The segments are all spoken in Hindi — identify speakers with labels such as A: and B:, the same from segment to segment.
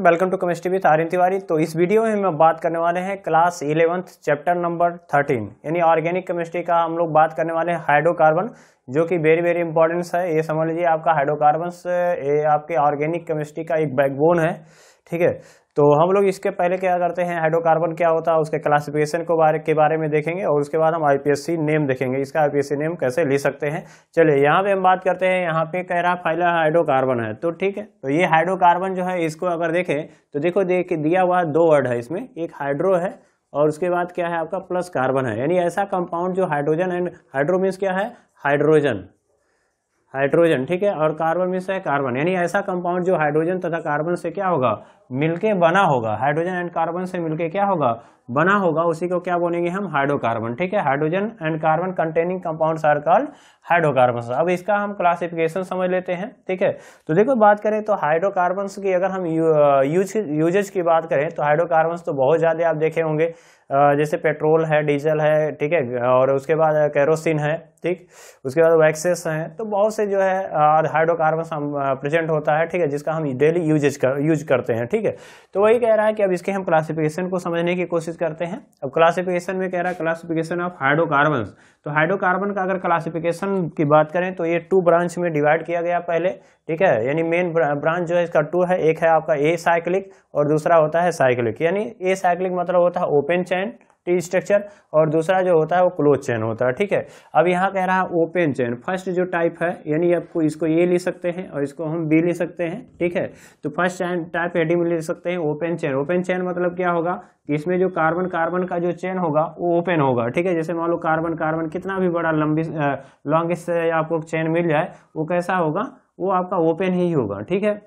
A: Welcome to chemistry with Aryan Tiwari. तो इस वीडियो में हम बात करने वाले हैं क्लास 11th चैप्टर नंबर 13 यानी ऑर्गेनिक केमिस्ट्री का हम लोग बात करने वाले हैं हाइड्रोकार्बन, जो कि वेरी वेरी इंपॉर्टेंस है। ये समझ लीजिए आपका हाइड्रोकार्बन्स ये आपके ऑर्गेनिक केमिस्ट्री का एक बैकबोन है, ठीक है। तो हम लोग इसके पहले क्या करते हैं, हाइड्रोकार्बन क्या होता है उसके क्लासिफिकेशन के बारे में देखेंगे और उसके बाद हम आईपीएससी नेम देखेंगे, इसका आईपीएससी नेम कैसे ले सकते हैं। चलिए यहाँ पे हम बात करते हैं। यहाँ पे कह रहा फाइल हाइड्रोकार्बन है, तो ठीक है। तो ये हाइड्रोकार्बन जो है इसको अगर देखें तो देखो दिया हुआ दो वर्ड है इसमें, एक हाइड्रो है और उसके बाद क्या है आपका प्लस कार्बन है। यानी ऐसा कंपाउंड जो हाइड्रोजन एंड हाइड्रो मीन्स क्या है, हाइड्रोजन, ठीक है, और कार्बन मीन्स है कार्बन। यानी ऐसा कंपाउंड जो हाइड्रोजन तथा कार्बन से क्या होगा, मिलके बना होगा। हाइड्रोजन एंड कार्बन से मिलके क्या होगा, बना होगा, उसी को क्या बोलेंगे हम, हाइड्रोकार्बन, ठीक है। Hydrogen and carbon containing compounds are called hydrocarbons. अब इसका हम क्लासिफिकेशन समझ लेते हैं, ठीक है। तो देखो बात करें तो हाइड्रोकार्बन्स की अगर हम यूजेज की बात करें तो हाइड्रोकार्बन्स तो बहुत ज्यादा आप देखे होंगे, जैसे पेट्रोल है, डीजल है, ठीक है, और उसके बाद केरोसिन है, ठीक, उसके बाद वैक्सेस हैं। तो बहुत से जो है हाइड्रोकार्बन प्रेजेंट होता है, ठीक है, जिसका हम डेली यूज करते हैं, ठीक है। तो वही कह रहा है कि अब इसके हम क्लासिफिकेशन को समझने की कोशिश करते हैं। अब क्लासिफिकेशन में कह रहा है क्लासिफिकेशन ऑफ हाइड्रोकार्बन। तो हाइड्रोकार्बन का अगर क्लासिफिकेशन की बात करें तो ये 2 ब्रांच में डिवाइड किया गया पहले, ठीक है। यानी मेन ब्रांच जो है इसका 2 है, एक है आपका ए साइक्लिक और दूसरा होता है साइक्लिक। यानी ए साइक्लिक मतलब होता है ओपन चेन टी स्ट्रक्चर और दूसरा जो होता है वो क्लोज चेन होता है, ठीक है। अब यहाँ कह रहा है ओपन चेन फर्स्ट जो टाइप है, यानी आपको इसको ये ले सकते हैं और इसको हम बी ले सकते हैं, ठीक है। तो फर्स्ट टाइप हेडिंग में ले सकते हैं ओपन चेन। ओपन चेन मतलब क्या होगा कि इसमें जो कार्बन कार्बन का जो चेन होगा वो ओपन होगा, ठीक है। जैसे मान लो कार्बन कार्बन कितना भी बड़ा लॉन्गेस्ट आपको चेन मिल जाए, वो कैसा होगा, वो आपका ओपन ही होगा, ठीक है।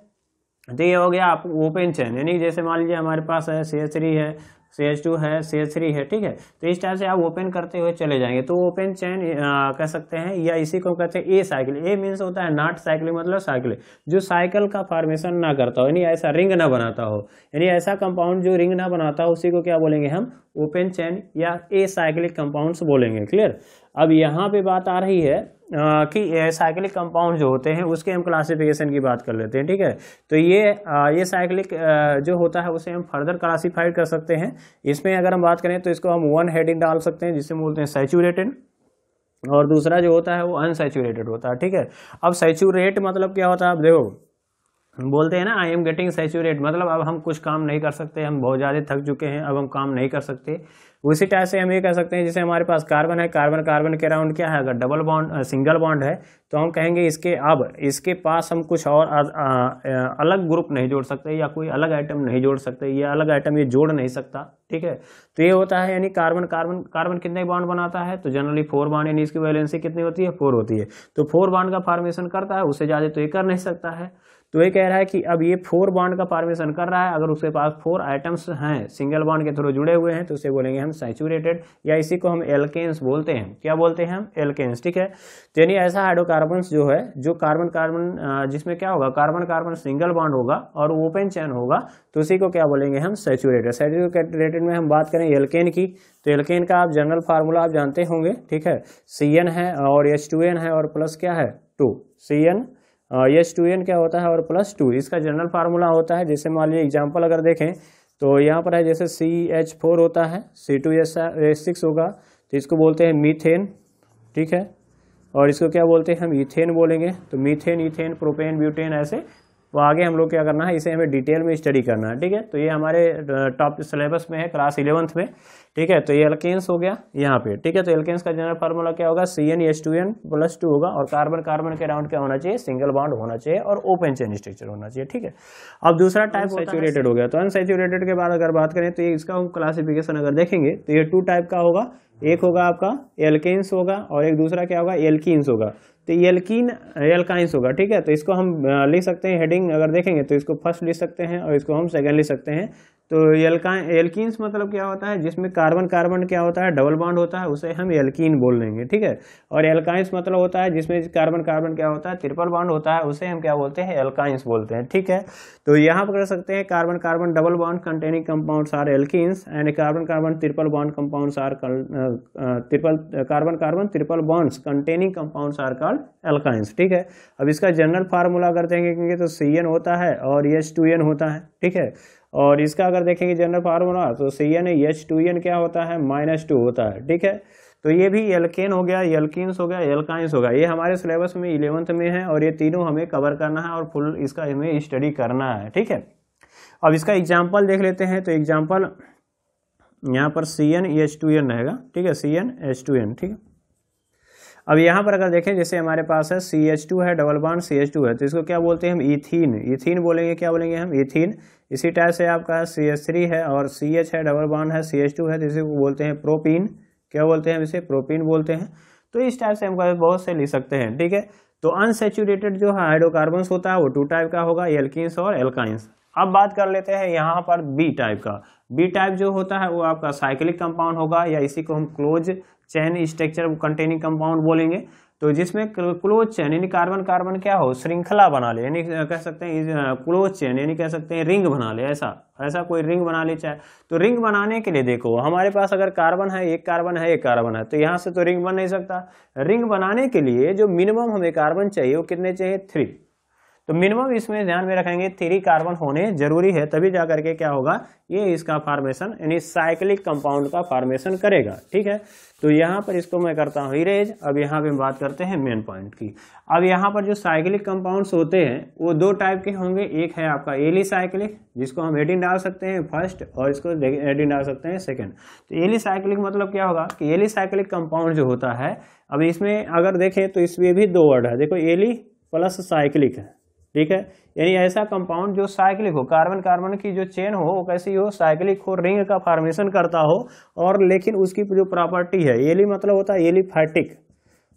A: तो ये हो गया आपको ओपन चेन। यानी जैसे मान लीजिए हमारे पास है CH3 है, CH2 है, CH3 है, ठीक है। तो इस टाइप से आप ओपन करते हुए चले जाएंगे तो ओपन चेन कह सकते हैं, या इसी को कहते हैं ए साइकिल। ए मीन्स होता है नॉट साइकिल, मतलब साइकिल जो साइकिल का फॉर्मेशन ना करता हो, यानी ऐसा रिंग ना बनाता हो, यानी ऐसा कंपाउंड जो रिंग ना बनाता हो उसी को क्या बोलेंगे हम, ओपन चेन या ए साइक्लिक कंपाउंड्स बोलेंगे। क्लियर। अब यहाँ पे बात आ रही है कि साइक्लिक कंपाउंड जो होते हैं उसके हम क्लासिफिकेशन की बात कर लेते हैं, ठीक है। तो ये साइक्लिक जो होता है उसे हम फर्दर क्लासिफाइड कर सकते हैं। इसमें अगर हम बात करें तो इसको हम 1 हेडिंग डाल सकते हैं जिसे बोलते हैं सैचुरेटेड, और दूसरा जो होता है वो अनसैचुरेटेड होता है, ठीक है। अब सैचुरेट मतलब क्या होता है, आप देखो बोलते हैं ना आई एम गेटिंग सैचुरेट, मतलब अब हम कुछ काम नहीं कर सकते, हम बहुत ज़्यादा थक चुके हैं, अब हम काम नहीं कर सकते। उसी टाइप से हम ये कह सकते हैं जैसे हमारे पास कार्बन है, कार्बन कार्बन के अराउंड क्या है, अगर डबल बॉन्ड सिंगल बॉन्ड है तो हम कहेंगे इसके पास हम कुछ और अलग ग्रुप नहीं जोड़ सकते या कोई अलग आइटम नहीं जोड़ सकते, या अलग आइटम ये जोड़ नहीं सकता, ठीक है। तो ये होता है, यानी कार्बन कार्बन कार्बन कितने बॉन्ड बनाता है, तो जनरली 4 बॉन्ड, यानी इसकी वैलेंसी कितनी होती है, 4 होती है। तो 4 बॉन्ड का फॉर्मेशन करता है, उससे ज़्यादा तो ये कर नहीं सकता है। तो ये कह रहा है कि अब ये 4 बॉन्ड का फॉर्मेशन कर रहा है, अगर उसके पास 4 आइटम्स हैं सिंगल बॉन्ड के थ्रू जुड़े हुए हैं तो उसे बोलेंगे हम सैचुरेटेड, या इसी को हम एल्केन्स बोलते हैं। क्या बोलते हैं हम, एल्केन्स, ठीक है। तो यानी ऐसा हाइड्रोकार्बन्स जो है जो कार्बन कार्बन जिसमें क्या होगा, कार्बन कार्बन सिंगल बॉन्ड होगा और ओपन चेन होगा, तो उसी को क्या बोलेंगे हम, सैचुरेटेड। सैचुरेटेड में हम बात करें एल्केन की, तो एल्केन का आप जनरल फार्मूला आप जानते होंगे, ठीक है। CN है और H2N है और प्लस क्या है 2, CN H2N क्या होता है और +2, इसका जनरल फार्मूला होता है। जैसे मान लीजिए एग्जांपल अगर देखें तो यहाँ पर है जैसे CH4 होता है, C2H6 होगा, तो इसको बोलते हैं मीथेन, ठीक है। और इसको क्या बोलते हैं हम, ईथेन बोलेंगे। तो मीथेन, ईथेन, प्रोपेन, ब्यूटेन, ऐसे तो आगे हम लोग क्या करना है, इसे हमें डिटेल में स्टडी करना है, ठीक है। तो ये हमारे टॉप सिलेबस में है क्लास 11th में, ठीक है। तो ये एल्केन्स हो गया यहाँ पे, ठीक है। तो एल्केन्स का जनरल फार्मूला क्या होगा, CnH2n +2 होगा और कार्बन कार्बन के अराउंड क्या होना चाहिए, सिंगल बॉन्ड होना चाहिए और ओपन चेन स्ट्रक्चर होना चाहिए, ठीक है। अब दूसरा टाइप सैचुरेटेड हो गया। तो अनसैचुरेटेड के बाद अगर बात करें तो इसका हम क्लासिफिकेशन अगर देखेंगे तो ये 2 टाइप का होगा, एक होगा आपका एल्केन्स होगा और एक दूसरा क्या होगा, एल्कीन्स होगा। तो एल्काइंस होगा, ठीक है। तो इसको हम लिख सकते हैं हेडिंग अगर देखेंगे तो इसको फर्स्ट लिख सकते हैं और इसको हम सेकंड लिख सकते हैं। तो एल्कीन्स मतलब क्या होता है, जिसमें कार्बन कार्बन क्या होता है, डबल बॉन्ड होता है, उसे हम एल्कीन बोल लेंगे, ठीक है। और एल्काइंस मतलब होता है जिसमें कार्बन कार्बन क्या होता है, ट्रिपल बॉन्ड होता है, उसे हम क्या बोलते हैं, एल्काइंस बोलते हैं, ठीक है। तो यहाँ पर कर सकते हैं carbon carbon double bond containing compounds are alkenes and carbon carbon triple bond compounds are carbon carbon triple bonds containing compounds are called alkynes, ठीक है। अब इसका जनरल फार्मूला अगर देखेंगे तो CN होता है और H2N होता है, ठीक है। और इसका अगर देखेंगे जनरल फार्मूला तो CN H2N क्या होता है, -2 होता है, ठीक है। तो ये भी एल्केन हो गया, एल्कीन्स हो गया, एल्काइंस हो गया, ये हमारे सिलेबस में 11th में है और ये तीनों हमें कवर करना है और फुल इसका हमें स्टडी करना है, ठीक है। अब इसका एग्जाम्पल देख लेते हैं। तो एग्जाम्पल यहाँ पर CnH2n रहेगा, ठीक है, CnH2n, ठीक है। अब यहाँ पर अगर देखें जैसे हमारे पास है CH2 है, डबल बॉन्ड CH2 है, तो इसको क्या बोलते हैं हम, इथीन, इथीन बोलेंगे, क्या बोलेंगे हम, इथीन। इसी टाइप से आपका CH3 है और CH है, डबल बॉन्ड है, CH2 है, तो इसे बोलते हैं प्रोपीन, क्या बोलते हैं हम इसे, प्रोपीन बोलते हैं। तो इस टाइप से हम बहुत से लिख सकते हैं, ठीक है। तो अनसेचुरेटेड जो हाइड्रोकार्बन्स होता है वो 2 टाइप का होगा, एल्कीन्स और एल्काइंस। अब बात कर लेते हैं यहाँ पर बी टाइप का। बी टाइप जो होता है वो आपका साइक्लिक कंपाउंड होगा, या इसी को हम क्लोज चैन स्ट्रक्चर कंटेनिंग कंपाउंड बोलेंगे। तो जिसमें क्लोज चैन यानी कार्बन कार्बन क्या हो, श्रृंखला बना ले, यानी कह सकते हैं क्लोज चैन यानी कह सकते हैं रिंग बना ले, ऐसा कोई रिंग बना ले चाहे। तो रिंग बनाने के लिए देखो हमारे पास अगर कार्बन है, एक कार्बन है, एक कार्बन है, तो यहाँ से तो रिंग बन नहीं सकता। रिंग बनाने के लिए जो मिनिमम हमें कार्बन चाहिए वो कितने चाहिए, 3। तो मिनिमम इसमें ध्यान में रखेंगे 3 कार्बन होने जरूरी है, तभी जाकर के क्या होगा, ये इसका फॉर्मेशन यानी साइक्लिक कंपाउंड का फॉर्मेशन करेगा, ठीक है। तो यहाँ पर इसको मैं करता हूँ इरेज। अब यहाँ पे बात करते हैं मेन पॉइंट की। अब यहाँ पर जो साइक्लिक कंपाउंड्स होते हैं वो 2 टाइप के होंगे। एक है आपका एलिसाइक्लिक, जिसको हम एडिन डाल सकते हैं फर्स्ट, और इसको एडिन डाल सकते हैं सेकेंड। तो एलिसाइक्लिक मतलब क्या होगा कि एलिसाइक्लिक कंपाउंड जो होता है, अब इसमें अगर देखें तो इसमें भी 2 वर्ड है, देखो एली प्लस साइक्लिक है, ठीक है। यानी ऐसा कंपाउंड जो साइक्लिक हो, कार्बन कार्बन की जो चेन हो वो कैसी हो, साइक्लिक हो, रिंग का फॉर्मेशन करता हो, और लेकिन उसकी जो प्रॉपर्टी है, एली मतलब होता है एलिफैटिक,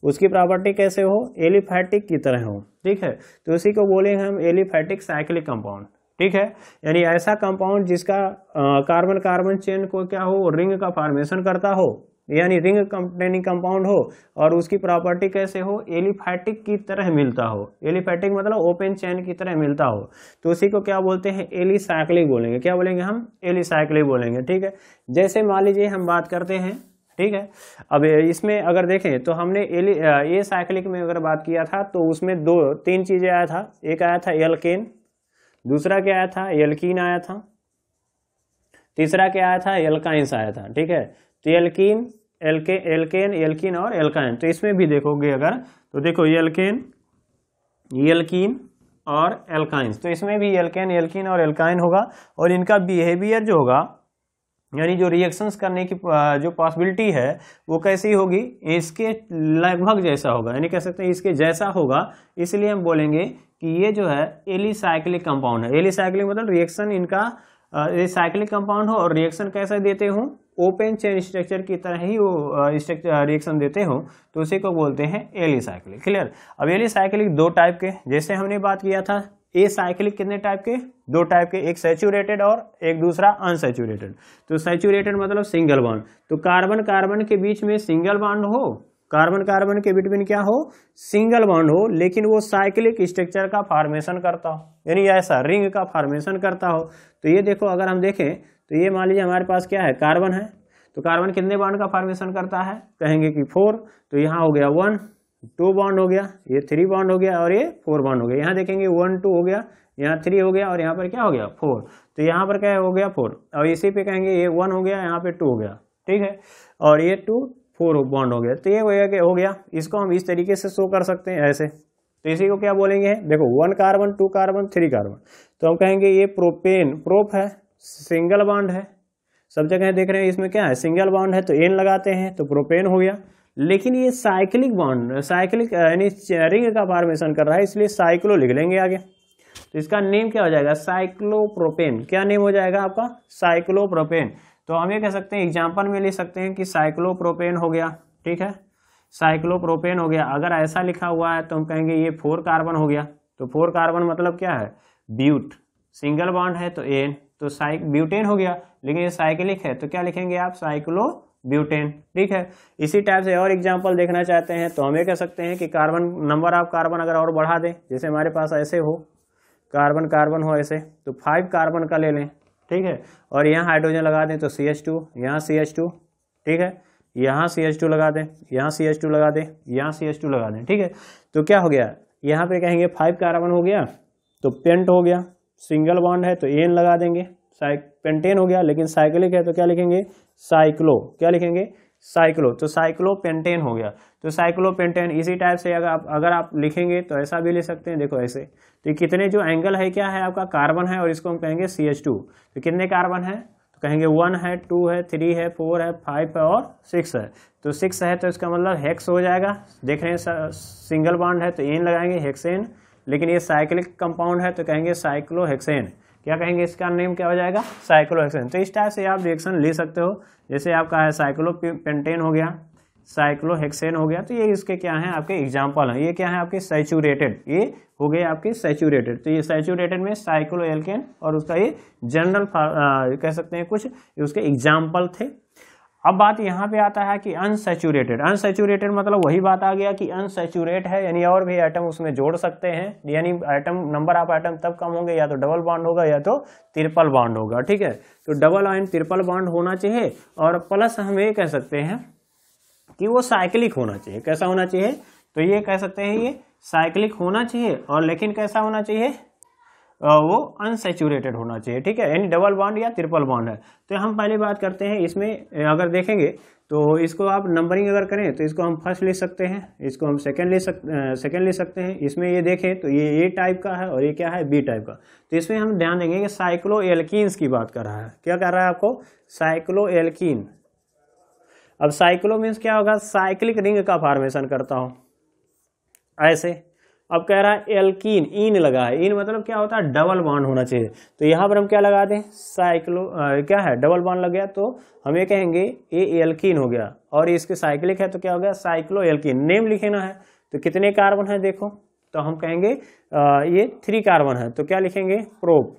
A: उसकी प्रॉपर्टी कैसे हो, एलिफैटिक की तरह हो, ठीक है। तो उसी को बोलेंगे हम एलिफैटिक साइक्लिक कंपाउंड, ठीक है। यानी ऐसा कंपाउंड जिसका कार्बन कार्बन चेन को क्या हो, रिंग का फॉर्मेशन करता हो, यानी रिंग कंटेनिंग कंपाउंड हो, और उसकी प्रॉपर्टी कैसे हो, एलिफैटिक की तरह मिलता हो। एलिफैटिक मतलब ओपन चेन की तरह मिलता हो, तो उसी को क्या बोलते हैं, एलिसाइक्लिक बोलेंगे, क्या बोलेंगे हम, एलिसाइक्लिक बोलेंगे, ठीक है। जैसे मान लीजिए हम बात करते हैं, ठीक है। अब इसमें अगर देखें तो हमने ए साइक्लिक में अगर बात किया था तो उसमें 3 चीजें आया था। एक आया था एल्केन, दूसरा क्या आया था, एल्कीन आया था, तीसरा क्या आया था, एल्काइंस आया था, ठीक है। तो एल्केन, एल्कीन और एल्काइन। तो इसमें भी देखोगे अगर तो देखो एल्केन, एल्कीन और एल्काइंस, तो इसमें भी एल्केन, एल्कीन और एल्काइन होगा, और इनका बिहेवियर जो होगा यानी जो रिएक्शंस करने की जो पॉसिबिलिटी है वो कैसी होगी, इसके लगभग जैसा होगा, यानी कह सकते हैं इसके जैसा होगा। इसलिए हम बोलेंगे कि ये जो है एलिसाइक्लिक कंपाउंड है। एलिसाइक्लिक मतलब रिएक्शन इनका साइक्लिक कंपाउंड हो और रिएक्शन कैसा देते हो, ओपन चेन स्ट्रक्चर की तरह ही वो रिएक्शन देते हो, तो उसी को बोलते हैं एलिसाइक्लिक। क्लियर। अब एलिसाइक्लिक 2 टाइप के, जैसे हमने बात किया था ए साइक्लिक कितने टाइप के, 2 टाइप के, एक सैचुरेटेड और एक दूसरा अनसैचुरेटेड। तो सैचुरेटेड मतलब सिंगल बॉन्ड, तो कार्बन कार्बन के बीच में सिंगल बॉन्ड हो, कार्बन कार्बन के बिटवीन क्या हो, सिंगल बॉन्ड हो, लेकिन वो साइक्लिक स्ट्रक्चर का फॉर्मेशन करता हो, यानी ऐसा रिंग का फॉर्मेशन करता हो। तो ये देखो अगर हम देखें तो ये मान लीजिए हमारे पास क्या है, कार्बन है, तो कार्बन कितने बॉन्ड का फॉर्मेशन करता है, कहेंगे कि 4। तो यहाँ हो गया 1, 2 बॉन्ड हो गया, ये 3 बॉन्ड हो गया, और ये 4 बॉन्ड हो गया। यहाँ देखेंगे 1 2 हो गया, यहाँ 3 हो गया, और यहाँ पर क्या हो गया 4। तो यहाँ पर क्या हो गया 4, और इसी पे कहेंगे ये 1 हो गया, यहाँ पे 2 हो गया, ठीक है, और ये 2 4 बॉन्ड हो गया। तो ये हो गया, इसको हम इस तरीके से शो कर सकते हैं ऐसे। तो इसी को क्या बोलेंगे, देखो 1 कार्बन 2 कार्बन 3 कार्बन, तो हम कहेंगे ये प्रोपेन, प्रोप है, सिंगल बॉन्ड है, सब जगह देख रहे हैं इसमें क्या है, सिंगल बॉन्ड है, तो एन लगाते हैं तो प्रोपेन हो गया। लेकिन ये साइक्लिक बॉन्ड, साइक्लिक यानी रिंग का फॉर्मेशन कर रहा है, इसलिए साइक्लो लिख लेंगे आगे। तो इसका नेम क्या हो जाएगा, साइक्लोप्रोपेन। क्या नेम हो जाएगा आपका, साइक्लोप्रोपेन। तो हम ये कह सकते हैं, एग्जाम्पल में लिख सकते हैं कि साइक्लोप्रोपेन हो गया, ठीक है, साइक्लोप्रोपेन हो गया। अगर ऐसा लिखा हुआ है तो हम कहेंगे ये 4 कार्बन हो गया। तो 4 कार्बन मतलब क्या है, ब्यूट, सिंगल बॉन्ड है तो एन, तो ब्यूटेन हो गया, लेकिन ये साइक्लिक है तो क्या लिखेंगे आप, साइक्लो ब्यूटेन। ठीक है, इसी टाइप से और एग्जांपल देखना चाहते हैं तो हम ये कह सकते हैं कि कार्बन, नंबर ऑफ कार्बन अगर और बढ़ा दें, जैसे हमारे पास ऐसे हो कार्बन कार्बन हो ऐसे, तो 5 कार्बन का ले लें। ठीक है, और यहाँ हाइड्रोजन लगा दें तो CH2, यहाँ CH2, ठीक है, यहाँ CH2 लगा दें, यहाँ CH2 लगा दें, यहाँ CH2 लगा दें। ठीक है, तो क्या हो गया, यहाँ पे कहेंगे 5 कार्बन हो गया तो पेंट हो गया, सिंगल बॉन्ड है तो एन लगा देंगे, पेंटेन हो गया, लेकिन साइक्लिक है तो क्या लिखेंगे, साइक्लो, क्या लिखेंगे, साइक्लो, तो साइक्लो पेंटेन हो गया। तो साइक्लो पेंटेन इसी टाइप से अगर आप लिखेंगे तो ऐसा भी लिख सकते हैं, देखो ऐसे। तो कितने जो एंगल है क्या है आपका, कार्बन है, और इसको हम कहेंगे CH2। तो कितने कार्बन है तो कहेंगे 1 है, 2 है, 3 है, 4 है, 5 है और 6 है। तो 6 है तो इसका मतलब हेक्स हो जाएगा, देख रहे हैं सिंगल बॉन्ड है तो एन लगाएंगे, हेक्सेन। लेकिन ये साइक्लिक कंपाउंड है तो कहेंगे साइक्लोहेक्सेन। क्या कहेंगे, इसका नेम क्या हो जाएगा, साइक्लोहेक्सेन। तो इस टाइप से आप रिएक्शन ले सकते हो, जैसे आपका है साइक्लोपेंटेन हो गया, साइक्लोहेक्सेन हो गया। तो ये इसके क्या है, आपके एग्जाम्पल हैं। ये क्या है आपके सैचुरेटेड, ये हो गए आपके सैचुरेटेड। तो ये सैचुरेटेड में साइक्लोएल्केन और उसका ये जनरल कह सकते हैं कुछ उसके एग्जाम्पल थे। अब बात यहाँ पे आता है कि अनसैचुरेटेड। अनसैचुरेटेड मतलब वही बात आ गया कि अनसैचुरेट है, यानी और भी आइटम उसमें जोड़ सकते हैं, यानी आइटम, नंबर ऑफ आइटम तब कम होंगे, या तो डबल बॉन्ड होगा या तो ट्रिपल बॉन्ड होगा। ठीक है, तो डबल एंड ट्रिपल बॉन्ड होना चाहिए, और प्लस हम ये कह सकते हैं कि वो साइक्लिक होना चाहिए। कैसा होना चाहिए, तो ये कह सकते हैं ये साइक्लिक होना चाहिए, और लेकिन कैसा होना चाहिए, वो अनसैचुरेटेड होना चाहिए। ठीक है, यानी डबल बॉन्ड या ट्रिपल बॉन्ड है। तो हम पहले बात करते हैं, इसमें अगर देखेंगे तो इसको आप नंबरिंग अगर करें तो इसको हम फर्स्ट लिख सकते हैं, इसको हम सेकंड लिख सकते हैं। इसमें ये देखें तो ये ए टाइप का है और ये क्या है, बी टाइप का। तो इसमें हम ध्यान देंगे कि साइक्लोएल्कीन्स की बात कर रहा है। क्या कर रहा है आपको, साइक्लोएल्कीन। अब साइक्लो मीन्स क्या होगा, साइक्लिक रिंग का फॉर्मेशन करता हूं ऐसे। अब कह रहा है एल्कीन, इन लगा है, इन मतलब क्या होता है, डबल बॉन्ड होना चाहिए। तो यहां पर हम क्या लगा दें, साइक्लो क्या है, डबल बॉन्ड लग गया, तो हम ये कहेंगे ये एल्कीन हो गया, और इसके साइक्लिक है तो क्या हो गया, साइक्लो एल्कीन। नेम लिखना है तो कितने कार्बन है देखो, तो हम कहेंगे ये 3 कार्बन है तो क्या लिखेंगे, प्रोप।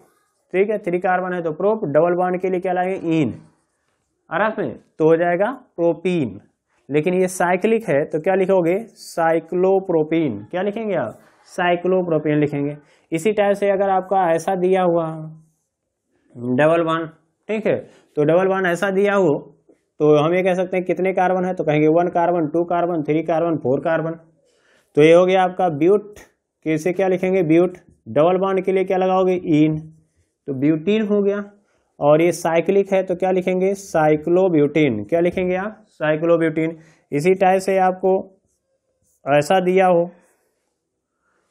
A: ठीक है, 3 कार्बन है तो प्रोप, डबल बॉन्ड के लिए क्या लाएंगे, इन, आराम में, तो हो जाएगा प्रोपीन। लेकिन ये साइक्लिक है तो क्या लिखोगे, साइक्लोप्रोपीन। क्या लिखेंगे आप, साइक्लोप्रोपीन लिखेंगे। इसी टाइप से अगर आपका ऐसा दिया हुआ डबल बॉन्ड, ठीक है, तो डबल बॉन्ड ऐसा दिया हो तो हम ये कह सकते हैं कितने कार्बन है, तो कहेंगे 1 कार्बन, 2 कार्बन, 3 कार्बन, 4 कार्बन। तो ये हो गया आपका ब्यूट, कैसे क्या लिखेंगे, ब्यूट। डबल बॉन्ड के लिए क्या लगाओगे, इन, तो ब्यूटीन हो गया। और ये साइक्लिक है तो क्या लिखेंगे, साइक्लोब्यूटीन। क्या लिखेंगे आप, साइक्लोब्यूटीन। इसी टाइप से आपको ऐसा दिया हो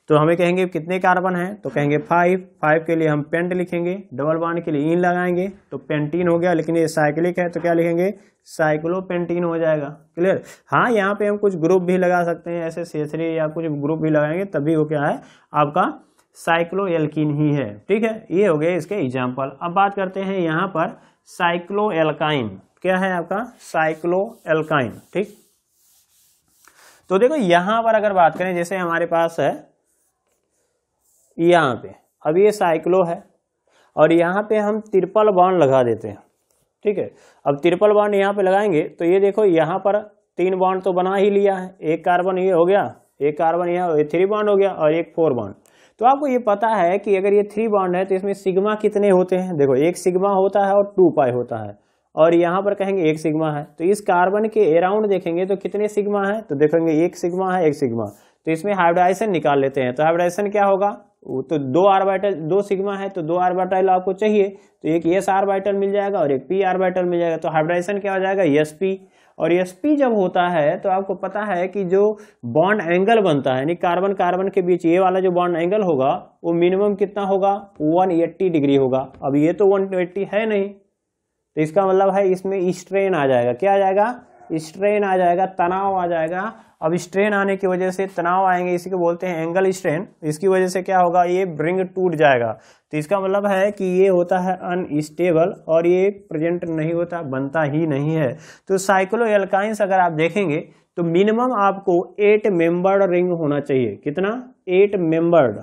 A: तो हमें कहेंगे कितने कार्बन है, तो कहेंगे 5 के लिए हम पेंट लिखेंगे, डबल बॉन्ड के लिए इन लगाएंगे तो पेंटीन हो गया। लेकिन ये साइक्लिक है तो क्या लिखेंगे, साइक्लोपेंटीन हो जाएगा। क्लियर। हाँ, यहाँ पे हम कुछ ग्रुप भी लगा सकते हैं, ऐसे C3 या कुछ ग्रुप भी लगाएंगे तभी वो क्या है आपका साइक्लोएल्कीन ही है। ठीक है, ये हो गए इसके एग्जाम्पल। अब बात करते हैं यहाँ पर साइक्लोएल्काइन। क्या है आपका, साइक्लोएल्काइन। ठीक, तो देखो यहाँ पर अगर बात करें, जैसे हमारे पास है यहाँ पे, अब ये साइक्लो है और यहाँ पे हम ट्रिपल बॉन्ड लगा देते हैं। ठीक है, अब ट्रिपल बॉन्ड यहाँ पे लगाएंगे तो ये देखो यहाँ पर 3 बॉन्ड तो बना ही लिया है, 1 कार्बन ये हो गया, 1 कार्बन यहाँ, 3 बॉन्ड हो गया और 1 4 बॉन्ड। तो आपको ये पता है कि अगर ये 3 बॉन्ड है तो इसमें सिग्मा कितने होते हैं, देखो 1 सिग्मा होता है और 2 पाई होता है, और यहाँ पर कहेंगे 1 सिग्मा है। तो इस कार्बन के अराउंड देखेंगे तो कितने सिग्मा है, तो देखेंगे 1 सिग्मा है, 1 सिग्मा। तो इसमें हाइब्रिडाइजेशन निकाल लेते हैं, तो हाइब्रिडाइजेशन क्या होगा, तो 2 ऑर्बिटल, 2 सिग्मा है तो 2 ऑर्बिटल आपको चाहिए, तो एक s ऑर्बिटल मिल जाएगा और एक p ऑर्बिटल मिल जाएगा। तो हाइब्रिडाइजेशन क्या हो जाएगा, sp। और sp जब होता है तो आपको पता है कि जो बॉन्ड एंगल बनता है, यानी कार्बन कार्बन के बीच ये वाला जो बॉन्ड एंगल होगा वो मिनिमम कितना होगा, 180 डिग्री होगा। अब ये तो 180 है नहीं, तो इसका मतलब है इसमें स्ट्रेन आ जाएगा। क्या आ जाएगा, स्ट्रेन आ जाएगा, तनाव आ जाएगा। अब स्ट्रेन आने की वजह से तनाव आएंगे, इसी को बोलते हैं एंगल स्ट्रेन। इसकी वजह से क्या होगा, ये रिंग टूट जाएगा। तो इसका मतलब है कि ये होता है अनस्टेबल और ये प्रेजेंट नहीं होता, बनता ही नहीं है। तो साइक्लोएल्काइंस अगर आप देखेंगे तो मिनिमम आपको 8 मेंबर्ड रिंग होना चाहिए। कितना, 8 मेंबर्ड।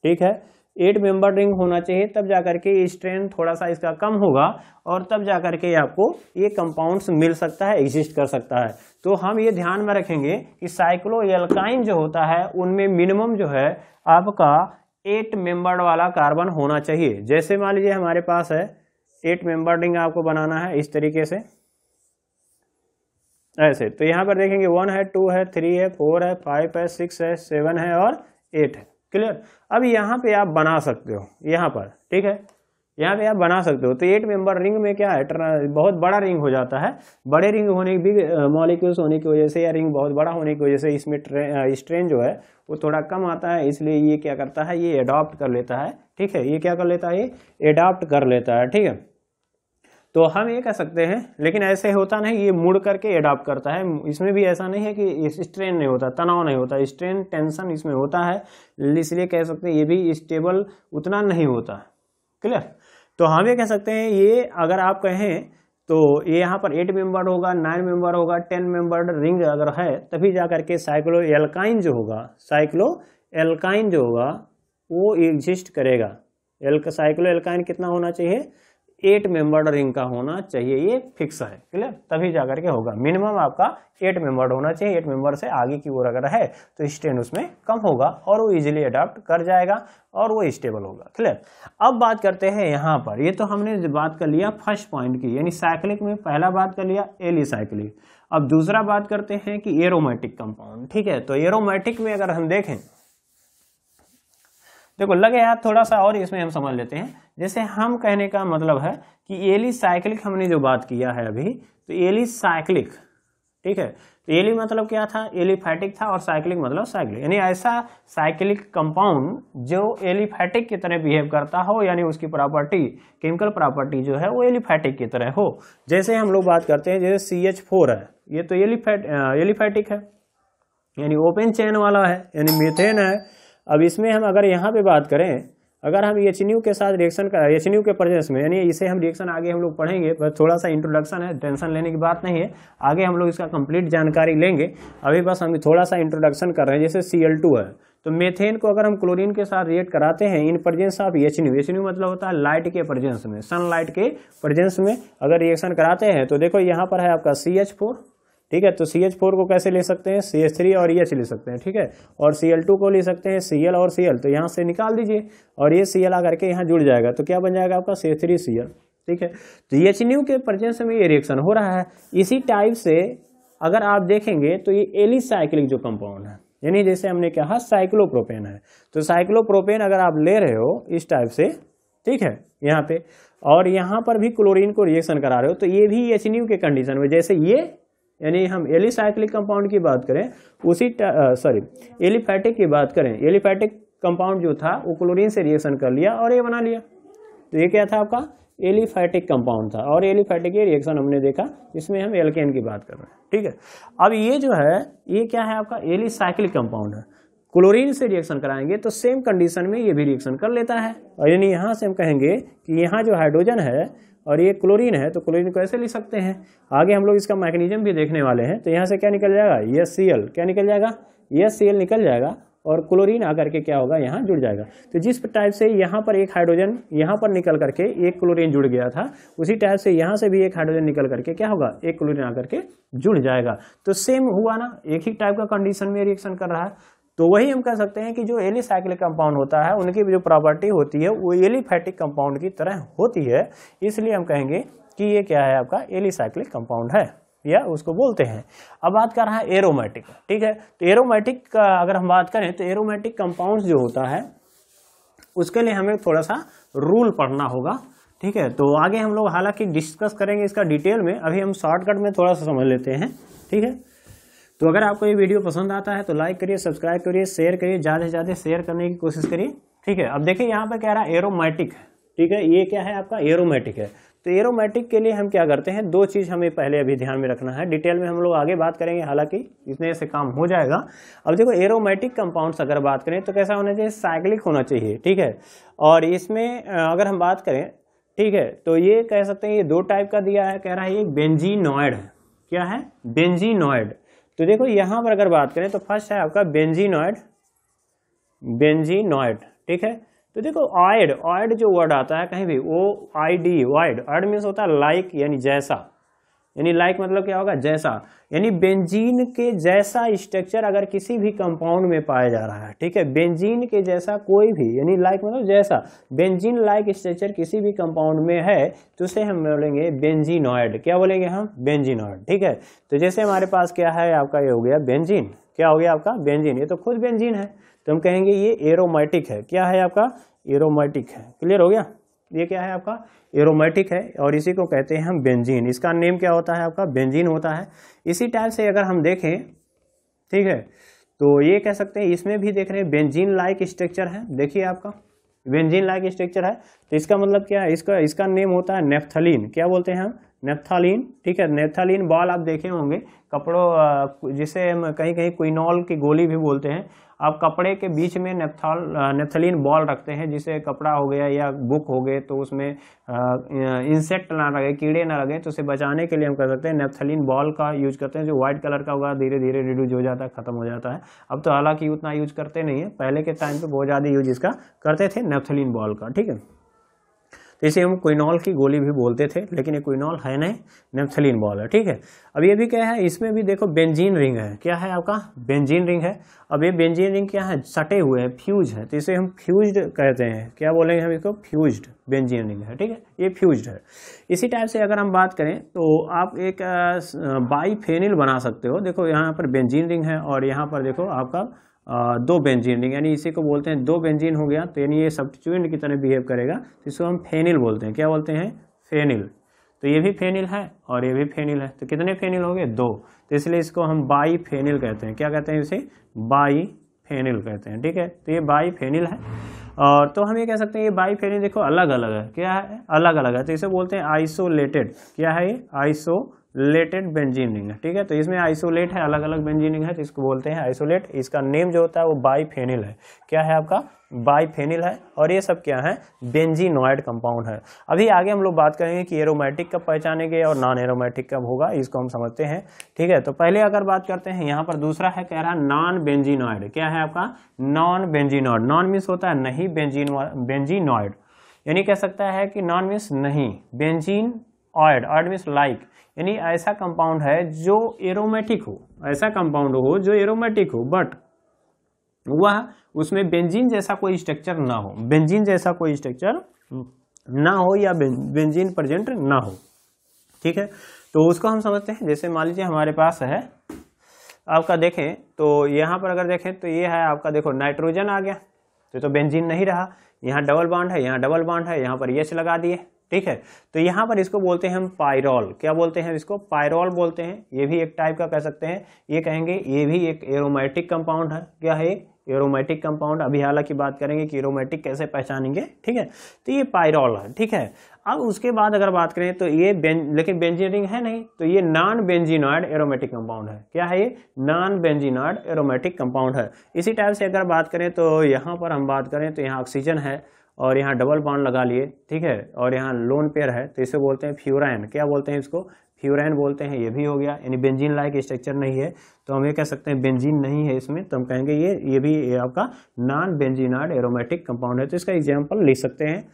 A: ठीक है, 8 मेंबर रिंग होना चाहिए, तब जाकर के स्ट्रेन थोड़ा सा इसका कम होगा और तब जाकर के आपको ये कंपाउंड्स मिल सकता है, एग्जिस्ट कर सकता है। तो हम ये ध्यान में रखेंगे कि साइक्लोएल्काइन जो होता है उनमें मिनिमम जो है आपका 8 मेंबर्ड वाला कार्बन होना चाहिए। जैसे मान लीजिए हमारे पास है 8 मेंबर रिंग आपको बनाना है इस तरीके से ऐसे, तो यहाँ पर देखेंगे 1 है, 2 है, 3 है, 4 है, 5 है, 6 है, 7 है और 8 है। क्लियर। अब यहाँ पे आप बना सकते हो यहाँ पर, ठीक है, यहाँ पे आप बना सकते हो। तो 8 मेंबर रिंग में क्या है, बहुत बड़ा रिंग हो जाता है। बड़े रिंग होने भी मॉलिक्यूल्स होने की वजह से या रिंग बहुत बड़ा होने की वजह से इसमें स्ट्रेन जो है वो थोड़ा कम आता है, इसलिए ये क्या करता है, ये एडॉप्ट कर लेता है। ठीक है, ये क्या कर लेता है, ये एडॉप्ट कर लेता है। ठीक है, तो हम ये कह सकते हैं, लेकिन ऐसे होता नहीं, ये मुड़ करके एडॉप्ट करता है। इसमें भी ऐसा नहीं है कि स्ट्रेन नहीं होता, तनाव नहीं होता, स्ट्रेन टेंशन इसमें होता है, इसलिए कह सकते हैं ये भी स्टेबल उतना नहीं होता। क्लियर। तो हम ये कह सकते हैं, ये अगर आप कहें तो ये यहाँ पर 8 मेंबर होगा, 9 मेंबर होगा, 10 मेंबर रिंग अगर है तभी जाकर के साइक्लोएल्काइन जो होगा, साइक्लोएल्काइन जो होगा वो एग्जिस्ट करेगा। साइक्लोएल्काइन कितना होना चाहिए, 8 मेंबर्ड रिंग का होना चाहिए, ये फिक्स है। क्लियर, तभी जाकर के होगा। मिनिमम आपका 8 मेंबर्ड होना चाहिए। 8 मेंबर से आगे की ओर अगर है तो स्ट्रेन उसमें कम होगा और वो इजीली अडॉप्ट कर जाएगा और वो स्टेबल होगा। क्लियर। अब बात करते हैं यहाँ पर, ये तो हमने बात कर लिया फर्स्ट पॉइंट की, यानी साइक्लिक में पहला बात कर लिया एलिसाइक्लिक। अब दूसरा बात करते हैं कि एरोमेटिक कंपाउंड। ठीक है, तो एरोमेटिक में अगर हम देखें, देखो लगे यार थोड़ा सा और इसमें हम समझ लेते हैं। जैसे हम कहने का मतलब है कि एलिसाइक्लिक हमने जो बात किया है अभी, तो एलिसाइक्लिक, ठीक है, तो एली मतलब क्या था, एलिफैटिक था, और साइक्लिक मतलब साइक्लिक, यानी ऐसा साइक्लिक कंपाउंड जो एलिफैटिक की तरह बिहेव करता हो, यानी उसकी प्रॉपर्टी, केमिकल प्रॉपर्टी जो है वो एलिफैटिक की तरह हो। जैसे हम लोग बात करते हैं, जैसे CH4 है, ये तो एलिफैटिक है, यानी ओपन चेन वाला है, यानी मीथेन है। अब इसमें हम अगर यहाँ पे बात करें, अगर हम HNU के साथ रिएक्शन कर, HNU के प्रेजेंस में, यानी इसे हम रिएक्शन आगे हम लोग पढ़ेंगे, बस थोड़ा सा इंट्रोडक्शन है, टेंशन लेने की बात नहीं है, आगे हम लोग इसका कंप्लीट जानकारी लेंगे। अभी बस हम थोड़ा सा इंट्रोडक्शन कर रहे हैं। जैसे Cl2 है, तो मेथेन को अगर हम क्लोरीन के साथ रिएक्ट कराते हैं इन प्रेजेंस ऑफ HNU मतलब होता है लाइट के प्रेजेंस में, सनलाइट के प्रेजेंस में अगर रिएक्शन कराते हैं, तो देखो यहाँ पर है आपका CH4, ठीक है, तो CH4 को कैसे ले सकते हैं, CH3 और EH ले सकते हैं, ठीक है, और Cl2 को ले सकते हैं Cl और Cl, तो यहाँ से निकाल दीजिए और ये Cl आकर के यहाँ जुड़ जाएगा, तो क्या बन जाएगा आपका CH3Cl। ठीक है, तो HNU के प्रेजेंस में ये रिएक्शन हो रहा है। इसी टाइप से अगर आप देखेंगे तो ये एलिसाइक्लिक जो कंपाउंड है, यानी जैसे हमने कहा साइक्लोप्रोपेन है, तो साइक्लोप्रोपेन अगर आप ले रहे हो इस टाइप से, ठीक है, यहाँ पे, और यहाँ पर भी क्लोरीन को रिएक्शन करा रहे हो, तो ये भी HNU के कंडीशन में, जैसे ये, यानी हम एलिसाइक्लिक कंपाउंड की बात करें, उसी एलिफैटिक की बात करें, एलिफैटिक कंपाउंड जो था वो क्लोरीन से रिएक्शन कर लिया और ये बना लिया, तो ये क्या था आपका एलिफैटिक कंपाउंड था, और एलिफैटिक ये रिएक्शन हमने देखा, इसमें हम एल्केन की बात कर रहे हैं। ठीक है, अब ये जो है ये क्या है आपका एलिसाइक्लिक कंपाउंड है, क्लोरीन से रिएक्शन कराएंगे तो सेम कंडीशन में ये भी रिएक्शन कर लेता है, और यानी यहाँ से हम कहेंगे कि यहाँ जो हाइड्रोजन है और ये क्लोरीन है, तो क्लोरीन को ऐसे लिख सकते हैं। आगे हम लोग इसका मैकेनिज्म भी देखने वाले हैं, तो यहाँ से क्या निकल जाएगा, HCl, क्या निकल जाएगा, HCl निकल जाएगा, और क्लोरीन आकर के क्या होगा, यहाँ जुड़ जाएगा। तो जिस टाइप से यहाँ पर एक हाइड्रोजन यहाँ पर निकल करके एक क्लोरीन जुड़ गया था, उसी टाइप से यहाँ से भी एक हाइड्रोजन निकल करके क्या होगा, एक क्लोरीन आकर के जुड़ जाएगा। तो सेम हुआ ना, एक ही टाइप का कंडीशन में रिएक्शन कर रहा है। तो वही हम कह सकते हैं कि जो एलिसाइक्लिक कंपाउंड होता है उनकी जो प्रॉपर्टी होती है वो एलिफैटिक कंपाउंड की तरह होती है, इसलिए हम कहेंगे कि ये क्या है आपका एलिसाइक्लिक कंपाउंड है, या उसको बोलते हैं। अब बात कर रहा है एरोमेटिक। ठीक है, तो एरोमेटिक का अगर हम बात करें तो एरोमेटिक कंपाउंड जो होता है उसके लिए हमें थोड़ा सा रूल पढ़ना होगा। ठीक है, तो आगे हम लोग हालांकि डिस्कस करेंगे इसका डिटेल में, अभी हम शॉर्टकट में थोड़ा सा समझ लेते हैं। ठीक है, तो अगर आपको ये वीडियो पसंद आता है तो लाइक करिए, सब्सक्राइब करिए, शेयर करिए, ज़्यादा से ज़्यादा शेयर करने की कोशिश करिए। ठीक है, अब देखिए यहाँ पे कह रहा है एरोमेटिक। ठीक है, ये क्या है आपका एरोमेटिक है। तो एरोमेटिक के लिए हम क्या करते हैं, दो चीज़ हमें पहले अभी ध्यान में रखना है, डिटेल में हम लोग आगे बात करेंगे, हालांकि इतने से काम हो जाएगा। अब देखो एरोमेटिक कंपाउंड्स अगर बात करें तो कैसा होना चाहिए, साइक्लिक होना चाहिए। ठीक है, और इसमें अगर हम बात करें, ठीक है, तो ये कह सकते हैं ये दो टाइप का दिया है, कह रहा है ये बेंजीनॉइड है। क्या है, बेंजीनॉइड। तो देखो यहाँ पर अगर बात करें तो फर्स्ट है आपका बेंजीनॉइड। ठीक है, तो देखो ऑयड, ऑयड जो वर्ड आता है कहीं भी OID, ऑयड, ऑयड मीन्स होता है लाइक यानी जैसा, यानी लाइक मतलब क्या होगा जैसा, यानी बेंजीन के जैसा स्ट्रक्चर अगर किसी भी कंपाउंड में पाया जा रहा है, ठीक है, बेंजीन के जैसा कोई भी, यानी लाइक मतलब जैसा, बेंजीन लाइक स्ट्रक्चर किसी भी कंपाउंड में है तो उसे हम बोलेंगे बेंजीनॉइड। क्या बोलेंगे हम? बेंजीनॉइड, ठीक है। तो जैसे हमारे पास क्या है आपका, ये हो गया बेंजीन, क्या हो गया आपका? बेंजीन, ये तो खुद बेंजीन है तो हम कहेंगे ये एरोमेटिक है। क्या है आपका? एरोमेटिक है। क्लियर हो गया? ये क्या है आपका? एरोमेटिक है और इसी को कहते हैं हम बेंजीन। इसका नेम क्या होता है आपका? बेंजीन होता है। इसी टाइप से अगर हम देखें, ठीक है, तो ये कह सकते हैं इसमें भी देख रहे हैं बेंजीन लाइक स्ट्रक्चर है। देखिए आपका बेंजीन लाइक स्ट्रक्चर है तो इसका मतलब क्या है? इसका नेम होता है नेफ्थलीन। क्या बोलते हैं हम? नेफ्थलीन, ठीक है। नेफ्थलीन बॉल आप देखे होंगे कपड़ों, जिसे हम कहीं कहीं क्विनॉल की गोली भी बोलते हैं। आप कपड़े के बीच में नेफ्थलीन बॉल रखते हैं, जिसे कपड़ा हो गया या बुक हो गए तो उसमें इंसेक्ट ना लगे, कीड़े ना लगे, तो उसे बचाने के लिए हम कर सकते हैं नेफ्थलीन बॉल का यूज करते हैं, जो व्हाइट कलर का होगा, धीरे धीरे रिड्यूज हो जाता है, खत्म हो जाता है। अब तो हालांकि उतना यूज करते नहीं है, पहले के टाइम पे बहुत ज़्यादा यूज इसका करते थे, नेफ्थलीन बॉल का, ठीक है। तो इसे हम क्विनॉल की गोली भी बोलते थे, लेकिन ये क्विनॉल है नहीं, नेफ्थलीन बॉल है, ठीक है। अब ये भी क्या है? इसमें भी देखो बेंजीन रिंग है। क्या है आपका? बेंजीन रिंग है। अब ये बेंजीन रिंग क्या है? सटे हुए हैं, फ्यूज है, तो इसे हम फ्यूज्ड कहते हैं। क्या बोलेंगे हम इसको? फ्यूज्ड बेंजीन रिंग है, ठीक है, ये फ्यूज्ड है। इसी टाइप से अगर हम बात करें तो आप एक बाईफेनिल बना सकते हो। देखो यहाँ पर बेंजीन रिंग है और यहाँ पर देखो आपका दो बेंजीन रिंग, यानी इसी को बोलते हैं दो बेंजीन हो गया, तो यानी ये सब्स्टिट्यूएंट की तरह बिहेव करेगा, तो इसको हम फेनिल बोलते हैं। क्या बोलते हैं? फेनिल। तो ये भी फेनिल है और ये भी फेनिल है, तो कितने फेनिल हो गए? दो, तो इसलिए इसको हम बाई फेनिल कहते हैं। क्या कहते हैं इसे? बाई फेनिल कहते हैं, ठीक है। तो ये बाई फेनिल है और तो हम ये कह सकते हैं ये बाई फेनिल देखो अलग अलग है। क्या है? अलग अलग है, तो इसे बोलते हैं आइसोलेटेड। क्या है ये? आइसोलेटेड बेंजीन रिंग है, ठीक है। तो इसमें आइसोलेट है, अलग अलग बेंजीन रिंग है, तो इसको बोलते हैं आइसोलेट। इसका नेम जो होता है वो बाईफेनिल है। क्या है आपका? बाईफेनिल है। और ये सब क्या है? बेंजीनॉइड कंपाउंड है। अभी आगे हम लोग बात करेंगे कि एरोमेटिक कब पहचानेंगे और नॉन एरोमेटिक कब होगा, इसको हम समझते हैं, ठीक है। तो पहले अगर बात करते हैं, यहाँ पर दूसरा है, कह रहा है नॉन बेंजीनॉइड। क्या है आपका? Non benzenoid. नॉन मीन्स होता है नहीं, बेंजीनॉइड यानी कह सकता है कि नॉन मीन्स नहीं, बेंजीन ऑयड, ऑयड मीन्स लाइक, यानी ऐसा कंपाउंड है जो एरोमेटिक हो, ऐसा कंपाउंड हो जो एरोमेटिक हो, बट वह उसमें बेंजीन जैसा कोई स्ट्रक्चर ना हो, बेंजीन जैसा कोई स्ट्रक्चर ना हो या बेंजीन प्रेजेंट ना हो, ठीक है। तो उसको हम समझते हैं, जैसे मान लीजिए हमारे पास है आपका, देखें तो यहाँ पर अगर देखें तो ये है आपका, देखो नाइट्रोजन आ गया तो बेंजीन नहीं रहा, यहाँ डबल बॉन्ड है, यहाँ डबल बॉन्ड है, यहाँ पर एच लगा दिए, ठीक है। तो यहाँ पर इसको बोलते हैं हम पायरोल। क्या बोलते हैं इसको? पायरोल बोलते हैं। ये भी एक टाइप का कह सकते हैं, ये कहेंगे ये भी एक एरोमेटिक कंपाउंड है। क्या है? Aromatic compound. अभी हालांकि बात करेंगे कि एरोमेटिक कैसे पहचानेंगे, ठीक है। तो ये पायरोल है, ठीक है। अब उसके बाद अगर बात करें तो ये लेकिन बेंजीन रिंग है नहीं, तो ये नॉन बेंजीनॉइड एरोमेटिक कंपाउंड है। क्या है ये? नॉन बेंजीनॉइड एरोमेटिक कंपाउंड है। इसी टाइप से अगर बात करें तो यहाँ पर हम बात करें तो यहाँ ऑक्सीजन है और यहाँ डबल बॉन्ड लगा लिए, ठीक है, और यहाँ लोन पेयर है, तो इसे बोलते हैं फ्यूराइन। क्या बोलते हैं इसको? फ्यूराइन बोलते हैं। ये भी हो गया, यानी बेंजीन लाइक स्ट्रक्चर नहीं है, तो हम ये कह सकते हैं बेंजीन नहीं है इसमें, तो हम कहेंगे ये भी आपका नॉन बेंजीनॉइड एरोमेटिक कंपाउंड है। तो इसका एग्जाम्पल लिख सकते हैं।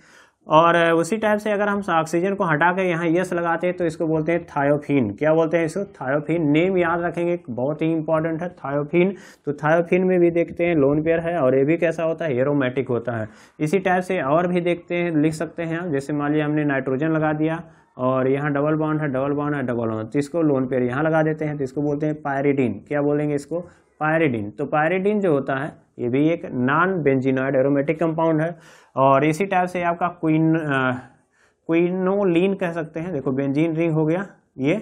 A: और उसी टाइप से अगर हम ऑक्सीजन को हटा के यहाँ यस लगाते हैं तो इसको बोलते हैं थायोफीन। क्या बोलते हैं इसको? थायोफीन। नेम याद रखेंगे, बहुत ही इंपॉर्टेंट है थायोफीन। तो थायोफीन में भी देखते हैं लोन पेयर है और ये भी कैसा होता है? एरोमेटिक होता है। इसी टाइप से और भी देखते हैं, लिख सकते हैं, जैसे मान लिया हमने नाइट्रोजन लगा दिया और यहाँ डबल बॉन्ड है, डबल बॉन्ड है, डबल बॉन्ड, तो इसको लोन पेयर यहाँ लगा देते हैं, तो इसको बोलते हैं पायरिडीन। क्या बोलेंगे इसको? पायरिडीन। तो पायरिडीन जो होता है ये भी एक नॉन बेंजीनॉइड एरोमेटिक कंपाउंड है। और इसी टाइप से आपका क्विनोलिन कह सकते हैं। देखो बेंजीन रिंग हो गया ये,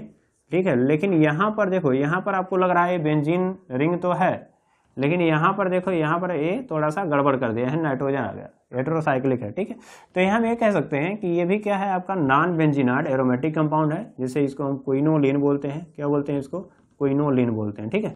A: ठीक है, लेकिन यहाँ पर देखो, यहाँ पर आपको लग रहा है बेंजीन रिंग तो है, लेकिन यहाँ पर देखो, यहाँ पर ये थोड़ा सा गड़बड़ कर दिया है, नाइट्रोजन आ गया, हेटेरोसाइक्लिक है, ठीक है। तो यहाँ हम ये कह सकते हैं कि ये भी क्या है? आपका नॉन बेंजीनॉइड एरोमेटिक कंपाउंड है, जिसे इसको हम क्विनोलिन बोलते हैं। क्या बोलते हैं इसको? क्विनोलिन बोलते हैं, ठीक है।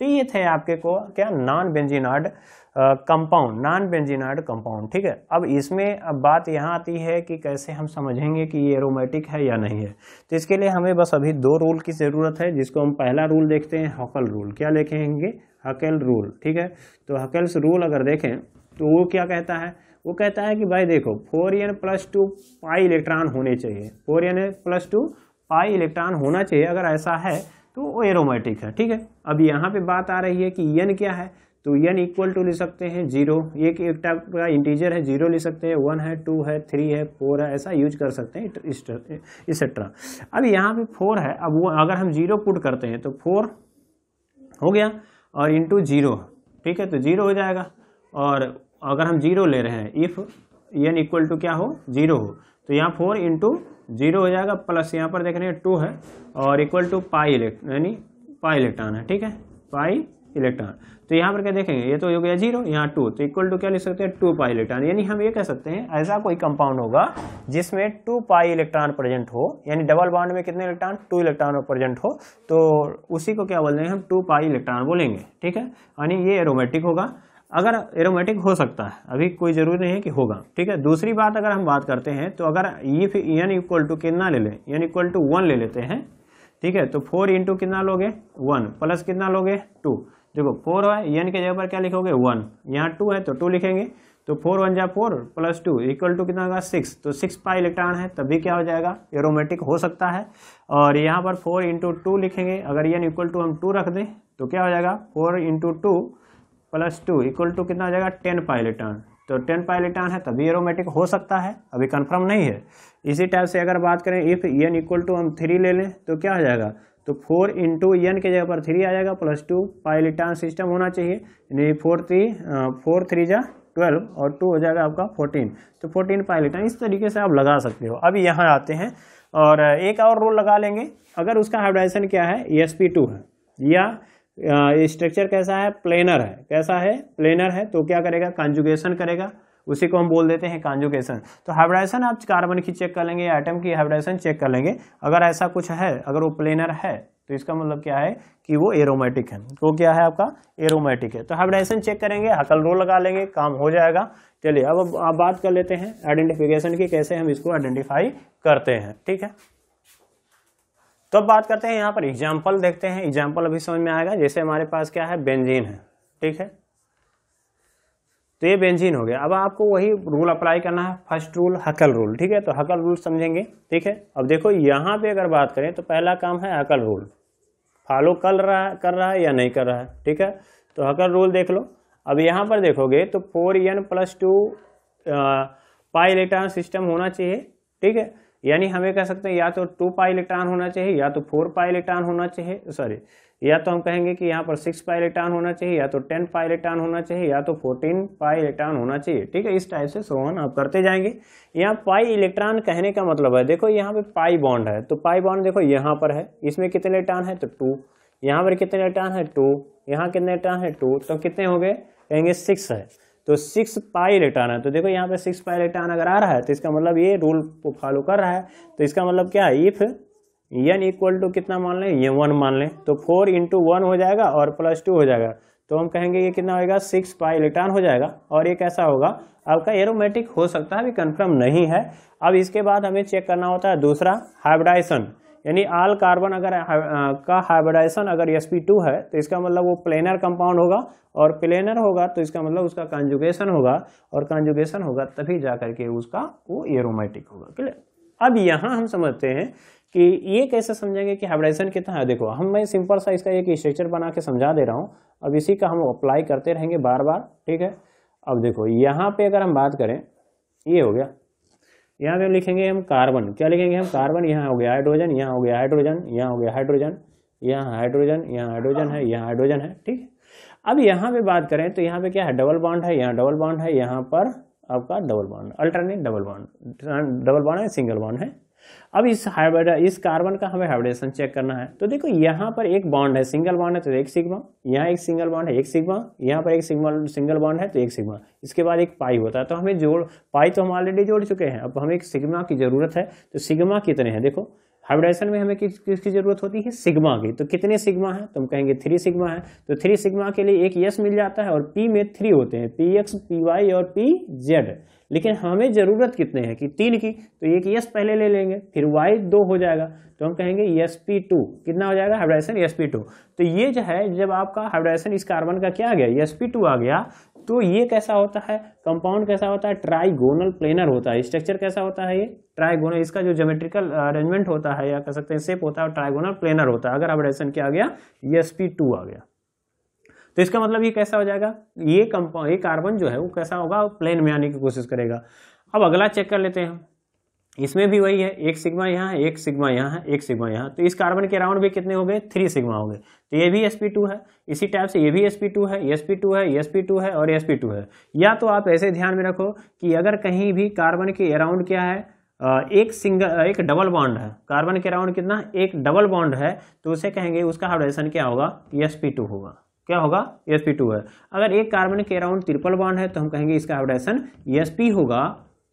A: तो ये थे आपके को क्या? Non benzenoid compound, non benzenoid compound, ठीक है। अब इसमें अब बात यहाँ आती है कि कैसे हम समझेंगे कि ये एरोमेटिक है या नहीं है। तो इसके लिए हमें बस अभी दो रूल की ज़रूरत है, जिसको हम पहला रूल देखते हैं, हकेल रूल। क्या लिखेंगे? हकेल रूल, ठीक है। तो हकेल्स रूल अगर देखें तो वो क्या कहता है? वो कहता है कि भाई देखो 4n+2 पाई इलेक्ट्रॉन होने चाहिए, 4n+2 पाई इलेक्ट्रॉन होना चाहिए। अगर ऐसा है तो वो एरोमेटिक है, ठीक है। अब यहाँ पे बात आ रही है कि n क्या है, तो n इक्वल टू ले सकते हैं 0, एक टाइप का इंटीजर है 0 ले सकते हैं, 1 है, 2 है, 3 है, 4 है, ऐसा यूज कर सकते हैं इसेट्रा। अब यहाँ पे 4 है, अब वो अगर हम 0 पुट करते हैं तो 4 हो गया और इंटू 0, ठीक है, तो 0 हो जाएगा। और अगर हम 0 ले रहे हैं, इफ n इक्वल टू क्या हो 0 हो, तो यहाँ 4 इंटू 0 हो जाएगा, प्लस यहाँ पर देख रहे हैं 2 है और इक्वल टू पाई यानी पाई इलेक्ट्रॉन है, ठीक है, पाई इलेक्ट्रॉन। तो यहाँ पर क्या देखेंगे, ये तो हो गया 0, यहाँ 2, तो इक्वल टू क्या लिख सकते हैं 2 पाई इलेक्ट्रॉन। यानी हम ये कह सकते हैं ऐसा कोई कंपाउंड होगा जिसमें 2 पाई इलेक्ट्रॉन प्रेजेंट हो, यानी डबल बॉन्ड में कितने इलेक्ट्रॉन 2 इलेक्ट्रॉन प्रेजेंट हो, तो उसी को क्या बोलेंगे हम 2 पाई इलेक्ट्रॉन बोलेंगे, ठीक है। यानी ये एरोमेटिक होगा। अगर एरोमेटिक हो सकता है, अभी कोई जरूरी नहीं है कि होगा, ठीक है। दूसरी बात अगर हम बात करते हैं तो अगर इफ n इक्वल टू कितना ले लें, n इक्वल टू 1 ले लेते हैं, ठीक है, तो 4 इंटू कितना लोगे 1 प्लस कितना लोगे 2, देखो 4 है, n के जगह पर क्या लिखोगे 1, यहाँ 2 है तो 2 लिखेंगे, तो 4 1 जा 4 प्लस 2 इक्वल टू कितना होगा 6, तो 6 पाई इलेक्ट्रॉन है, तभी क्या हो जाएगा एरोमेटिक हो सकता है। और यहाँ पर 4 इंटू 2 लिखेंगे, अगर n इक्वल टू हम 2 रख दें तो क्या हो जाएगा 4 इंटू 2 प्लस 2 इक्वल टू कितना हो जाएगा 10 पाई इलेक्ट्रॉन, तो 10 पाई इलेक्ट्रॉन है तभी एरोमेटिक हो सकता है, अभी कंफर्म नहीं है। इसी टाइप से अगर बात करें इफ n इक्वल टू हम 3 ले लें तो क्या हो जाएगा, तो 4 इंटू n के जगह पर 3 आ जाएगा प्लस 2 पाई इलेक्ट्रॉन सिस्टम होना चाहिए, यानी 4 3 जा 12 और 2 हो जाएगा आपका 14, तो 14 पाई इलेक्ट्रॉन। इस तरीके से आप लगा सकते हो। अब यहाँ आते हैं और एक और रूल लगा लेंगे, अगर उसका हाइब्रिडाइजेशन क्या है sp2 है या स्ट्रक्चर कैसा है प्लेनर है, कैसा है प्लेनर है, तो क्या करेगा कंजुगेशन करेगा, उसी को हम बोल देते हैं कंजुगेशन। तो हाइब्रिडाइजेशन आप कार्बन की चेक कर लेंगे या एटम की हाइब्रिडाइजेशन चेक कर लेंगे, अगर ऐसा कुछ है, अगर वो प्लेनर है तो इसका मतलब क्या है कि वो एरोमेटिक है, वो क्या है आपका एरोमेटिक है। तो हाइब्रिडाइजेशन चेक करेंगे, हकल रो लगा लेंगे, काम हो जाएगा। चलिए अब आप बात कर लेते हैं आइडेंटिफिकेशन की, कैसे हम इसको आइडेंटिफाई करते हैं, ठीक है। तो अब बात करते हैं यहाँ पर एग्जाम्पल देखते हैं, एग्जाम्पल अभी समझ में आएगा। जैसे हमारे पास क्या है बेंजीन है, ठीक है, तो ये बेंजीन हो गया। अब आपको वही रूल अप्लाई करना है, फर्स्ट रूल हकल रूल, ठीक है, तो हकल रूल समझेंगे, ठीक है। अब देखो यहाँ पे अगर बात करें तो पहला काम है हकल रूल, फॉलो कर रहा है या नहीं कर रहा है, ठीक है। तो हकल रूल देख लो। अब यहाँ पर देखोगे तो 4n+2 पाई इलेक्ट्रॉन सिस्टम होना चाहिए, ठीक है, यानी हमें कह सकते हैं या तो 2 पाई इलेक्ट्रॉन होना चाहिए या तो 4 पाई इलेक्ट्रॉन होना चाहिए, सॉरी, या तो हम कहेंगे कि यहाँ पर 6 पाई इलेक्ट्रॉन होना चाहिए या तो 10 पाई इलेक्ट्रॉन होना चाहिए या तो 14 पाई इलेक्ट्रॉन होना चाहिए, ठीक है। इस टाइप से सोहन आप करते जाएंगे। यहाँ पाई इलेक्ट्रॉन कहने का मतलब है, देखो यहाँ पे पाई बॉन्ड है, तो पाई बॉन्ड देखो यहाँ पर है, इसमें कितने इलेक्ट्रॉन है तो 2, यहाँ पर कितने इलेक्ट्रॉन है 2, यहाँ कितने इलेक्ट्रॉन है 2, तो कितने हो गए कहेंगे 6 है, तो 6 पाई इलेक्ट्रॉन है। तो देखो यहाँ पे 6 पाई इलेक्ट्रॉन अगर आ रहा है तो इसका मतलब ये रूल को फॉलो कर रहा है, तो इसका मतलब क्या है इफ n इक्वल टू कितना मान लें, ये 1 मान लें, तो 4 इंटू 1 हो जाएगा और प्लस 2 हो जाएगा, तो हम कहेंगे ये कितना होगा 6 पाई इलेक्ट्रॉन हो जाएगा, और ये कैसा होगा आपका एरोमेटिक हो सकता है, अभी कंफर्म नहीं है। अब इसके बाद हमें चेक करना होता है दूसरा हाइब्रिडाइजेशन, यानी ऑल कार्बन अगर का हाइब्रिडाइजेशन अगर sp2 है तो इसका मतलब वो प्लेनर कंपाउंड होगा, और प्लेनर होगा तो इसका मतलब उसका कंजुगेशन होगा, और कंजुगेशन होगा तभी जाकर के उसका वो एरोमेटिक होगा, क्लियर। अब यहाँ हम समझते हैं कि ये कैसे समझेंगे कि हाइब्रिडाइजेशन कितना है। देखो मैं सिंपल सा इसका एक स्ट्रक्चर बना के समझा दे रहा हूँ, अब इसी का हम अप्लाई करते रहेंगे बार बार, ठीक है। अब देखो यहाँ पे अगर हम बात करें, ये हो गया, यहाँ पे हम लिखेंगे हम कार्बन, क्या लिखेंगे हम कार्बन, यहाँ हो गया हाइड्रोजन, यहाँ हो गया हाइड्रोजन, यहाँ हो गया हाइड्रोजन, यहाँ हाइड्रोजन, यहाँ हाइड्रोजन है, यहाँ हाइड्रोजन है, ठीक है। अब यहाँ पे बात करें तो यहाँ पे क्या है डबल बॉन्ड है, यहाँ डबल बॉन्ड है, यहाँ पर आपका double bond alternate double bond है, सिंगल बॉन्ड है। अब इस कार्बन का हमें हाइब्रिडेशन चेक करना है, तो देखो यहाँ पर एक बॉन्ड है, सिंगल बॉन्ड है तो एक सिग्मा, यहाँ एक सिंगल बॉन्ड है एक सिग्मा, यहाँ पर एक सिंगल बॉन्ड है तो एक सिग्मा, इसके बाद एक पाई होता है। तो हमें पाई तो हम ऑलरेडी जोड़ चुके हैं, अब हमें एक सिग्मा की जरूरत है, तो सिग्मा कितने हैं, देखो हाइब्रिडेशन में हमें किसकी जरूरत होती है सिग्मा की, तो कितने सिग्मा है तो हम कहेंगे 3 सिग्मा है, तो 3 सिग्मा के लिए एक यस मिल जाता है, और पी में 3 होते हैं, px py और pz, लेकिन हमें जरूरत कितने हैं कि 3 की, तो एक यस पहले ले लेंगे, फिर y 2 हो जाएगा, तो हम कहेंगे sp2 कितना हो जाएगा हाइब्रिडेशन sp2। तो ये जो है जब आपका हाइब्रिडेशन इस कार्बन का क्या आ गया sp2 आ गया, तो ये कैसा होता है, कंपाउंड कैसा होता है, ट्राइगोनल प्लेनर होता है। स्ट्रक्चर कैसा होता है, ये ट्राइगोनल, इसका जो ज्योमेट्रिकल अरेंजमेंट होता है या कह सकते हैं शेप होता है ट्राइगोनल प्लेनर होता है। अगर हाइब्रिडाइजेशन क्या आ गया, sp2 आ गया, तो इसका मतलब ये कैसा हो जाएगा, ये कंपाउंड, ये कार्बन जो है वो कैसा होगा, प्लेन में आने की कोशिश करेगा। अब अगला चेक कर लेते हैं, इसमें भी वही है, एक सिग्मा यहाँ है, एक सिग्मा यहाँ है, एक सिग्मा यहाँ, तो इस कार्बन के अराउंड भी कितने हो गए, 3 सिग्मा हो गए। तो ये भी sp2 है, इसी टाइप से ये भी sp2 है, sp2 है, sp2 है और sp2 है। या तो आप ऐसे ध्यान में रखो कि अगर कहीं भी कार्बन के अराउंड क्या है, एक डबल बॉन्ड है, कार्बन के अराउंड कितना, एक डबल बॉन्ड है, तो उसे कहेंगे उसका हाइब्रिडाइजेशन क्या होगा, sp2 होगा। क्या होगा, sp2 है। अगर एक कार्बन के अराउंड ट्रिपल बॉन्ड है तो हम कहेंगे इसका हाइब्रिडाइजेशन sp होगा।